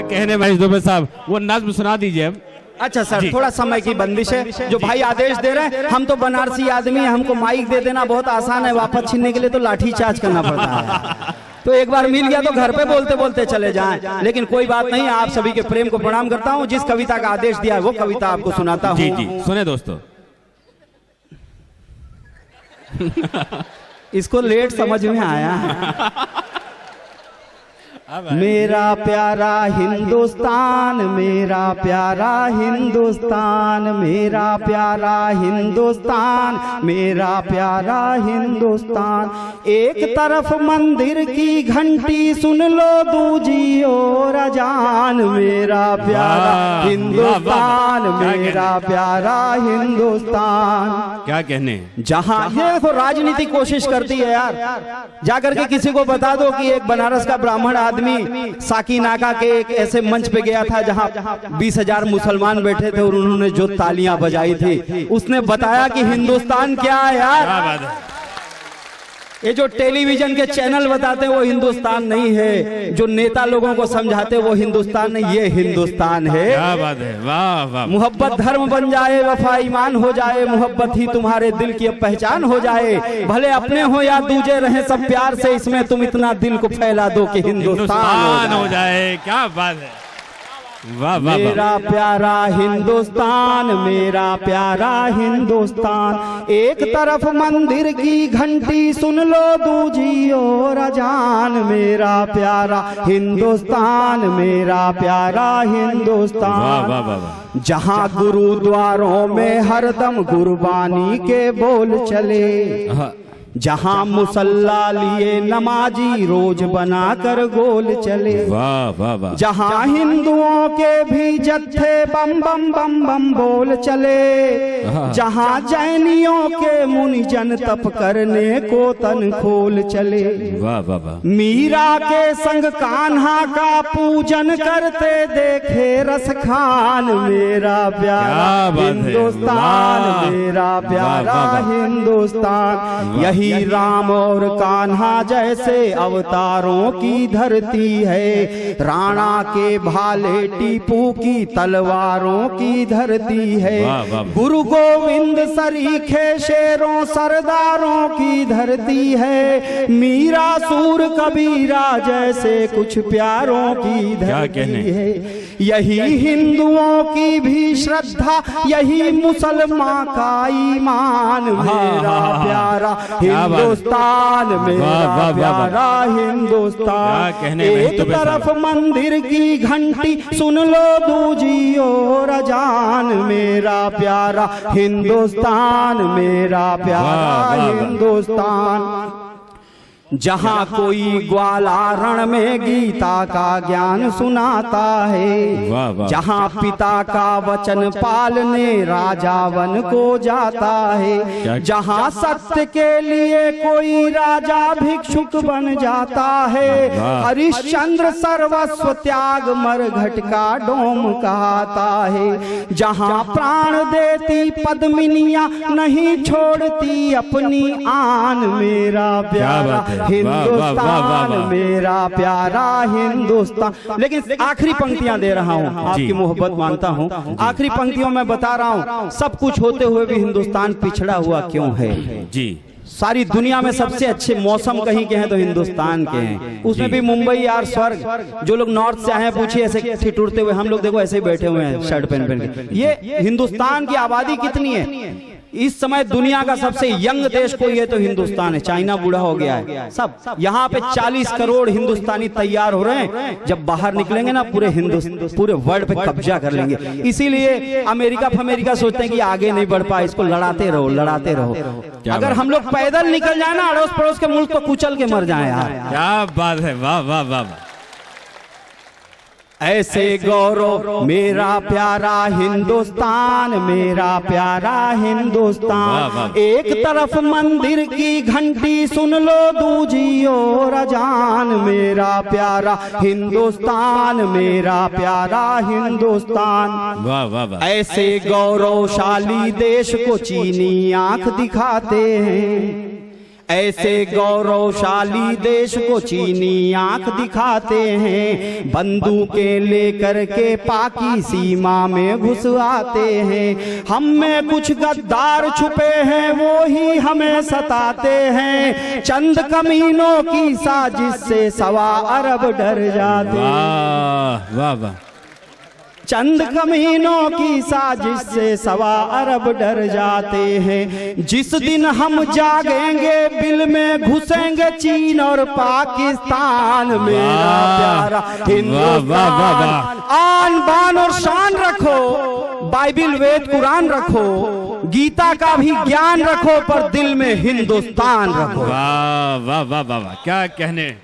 कहने महेश दुबे साहब, वो नज्म सुना दीजिए अब। अच्छा सर, थोड़ा समय की बंदिश है, जो भाई आदेश दे रहे हैं। हम तो बनारसी आदमी हैं, हमको माइक दे देना बहुत आसान है, वापस छीनने के लिए तो लाठी चार्ज करना पड़ता है। तो एक बार मिल गया तो घर पे बोलते बोलते चले जाएं। लेकिन कोई बात नहीं, आप सभी के प्रेम को प्रणाम करता हूं। जिस कविता का आदेश दिया है वो कविता आपको सुनाता हूं। जी जी सुने दोस्तों। इसको लेट समझ में आया है। मेरा प्यारा हिंदुस्तान, मेरा प्यारा हिंदुस्तान, मेरा प्यारा हिंदुस्तान, मेरा प्यारा हिंदुस्तान। एक तरफ मंदिर की घंटी सुन लो, दूजी ओर अजान। मेरा प्यारा हिंदुस्तान, मेरा प्यारा हिंदुस्तान। क्या कहने, जहाँ ये देखो राजनीति कोशिश करती है यार। जाकर के किसी को बता दो कि एक बनारस का ब्राह्मण आदमी साकीनाका के एक ऐसे मंच पे गया था जहां 20,000 मुसलमान बैठे थे और उन्होंने जो तालियां बजाई थी, उसने बताया कि हिंदुस्तान क्या है यार। ये जो टेलीविजन के चैनल बताते हैं वो हिंदुस्तान नहीं है, जो नेता लोगों को समझाते हैं वो हिंदुस्तान नहीं, ये हिंदुस्तान है। क्या बात है, वाह वाह। मोहब्बत धर्म बन जाए, वफा ईमान हो जाए, मोहब्बत ही तुम्हारे दिल की अब पहचान हो जाए। भले अपने हो या दूजे रहे सब प्यार से, इसमें तुम इतना दिल को फैला दो कि हिंदुस्तान हो जाए। क्या बात है, वाह वाह। मेरा प्यारा हिंदुस्तान, मेरा प्यारा हिंदुस्तान। एक तरफ मंदिर की घंटी सुन लो, दूजी ओर अजान। मेरा प्यारा हिंदुस्तान, मेरा प्यारा हिंदुस्तान। वाह वाह वाह। जहाँ गुरुद्वारों में हरदम गुरबानी के बोल चले, जहाँ मुसल्ला लिए नमाजी रोज बनाकर गोल चले। वाह वाह वाह। जहाँ हिंदुओं के भी जत्थे बम बम बम बम बोल चले, जहाँ जैनियों के मुनि जन तप करने को तन खोल चले। वाह वाह वाह। मीरा के संग कान्हा का पूजन करते देखे रस खान। मेरा प्यारा हिंदुस्तान, मेरा प्यारा हिंदुस्तान। यही राम और कान्हा जैसे अवतारों की धरती है, राणा के भाले टीपू की तलवारों की धरती है। गुरु गोविंद सरीखे शेरों सरदारों की धरती है, मीरा सूर कबीरा जैसे कुछ प्यारों की धरती है। यही हिंदुओं की भी श्रद्धा, यही मुसलमान का ईमान। मेरा प्यारा हिंदुस्तान, मेरा प्यारा हिंदुस्तान। एक तरफ मंदिर की घंटी सुन लो, दूजी ओर अजान। मेरा प्यारा हिंदुस्तान, मेरा प्यारा हिंदुस्तान। जहाँ कोई ग्वाला रण में गीता का ज्ञान सुनाता है, जहाँ पिता का वचन पालने राजा वन को जाता है, जहाँ सत्य के लिए कोई राजा भिक्षुक बन जाता है, हरिश्चंद्र सर्वस्व त्याग मरघट का डोम कहता है, जहाँ प्राण देती पद्मिनियां नहीं छोड़ती अपनी आन। मेरा प्यारा हिंदुस्तान, मेरा प्यारा हिंदुस्तान। लेकिन आखिरी पंक्तियां दे रहा हूं, आपकी मोहब्बत मानता हूं। आखिरी पंक्तियों में बता रहा हूं, सब कुछ होते हुए भी हिंदुस्तान पिछड़ा हुआ क्यों है। जी, सारी दुनिया में सबसे अच्छे मौसम कहीं के हैं तो हिंदुस्तान के हैं। उसमें भी मुंबई यार स्वर्ग। जो लोग नॉर्थ से आए हैं पूछिए ऐसे ठिठुरते हुए, हम लोग देखो ऐसे ही बैठे हुए हैं शर्ट पहन पहन के। ये हिंदुस्तान की आबादी कितनी है इस समय? दुनिया का सबसे यंग देश कोई है तो हिंदुस्तान है। चाइना बूढ़ा हो गया है सब। यहाँ पे 40 करोड़ हिंदुस्तानी तैयार हो रहे हैं, जब बाहर निकलेंगे ना पूरे वर्ल्ड पे कब्जा कर लेंगे। इसीलिए अमेरिका सोचते हैं कि आगे नहीं बढ़ पाए, इसको लड़ाते रहो लड़ाते रहो। अगर हम लोग पैदल निकल जाए ना अड़ोस पड़ोस के मुल्क तो कुचल के मर जाए यार। क्या बात है, वाह वाह वाह। ऐसे गौरव मेरा प्यारा हिंदुस्तान, मेरा प्यारा हिंदुस्तान। एक तरफ मंदिर की घंटी सुन लो, दूजी ओर अजान। मेरा प्यारा हिंदुस्तान, मेरा प्यारा हिंदुस्तान। वाह वाह वाह। ऐसे गौरवशाली देश को चीनी आंख दिखाते हैं, ऐसे गौरवशाली देश को चीनी आंख दिखाते हैं, बंदूकें लेकर के पाकी सीमा में घुस आते हैं। हम में कुछ गद्दार छुपे हैं, वो ही हमें सताते हैं। चंद कमीनों की साजिश से 1.25 अरब डर जाते हैं। वाह वाह वाह। चंद कमीनों की साजिश से 1.25 अरब डर जाते हैं। जिस दिन हम जागेंगे बिल में घुसेंगे चीन और पाकिस्तान। मेरा प्यारा हिंदुस्तान, आन बान और शान रखो, बाइबिल वेद कुरान रखो, गीता का भी ज्ञान रखो, पर दिल में हिंदुस्तान रखो। वाह वाह वाह वाह, क्या कहने।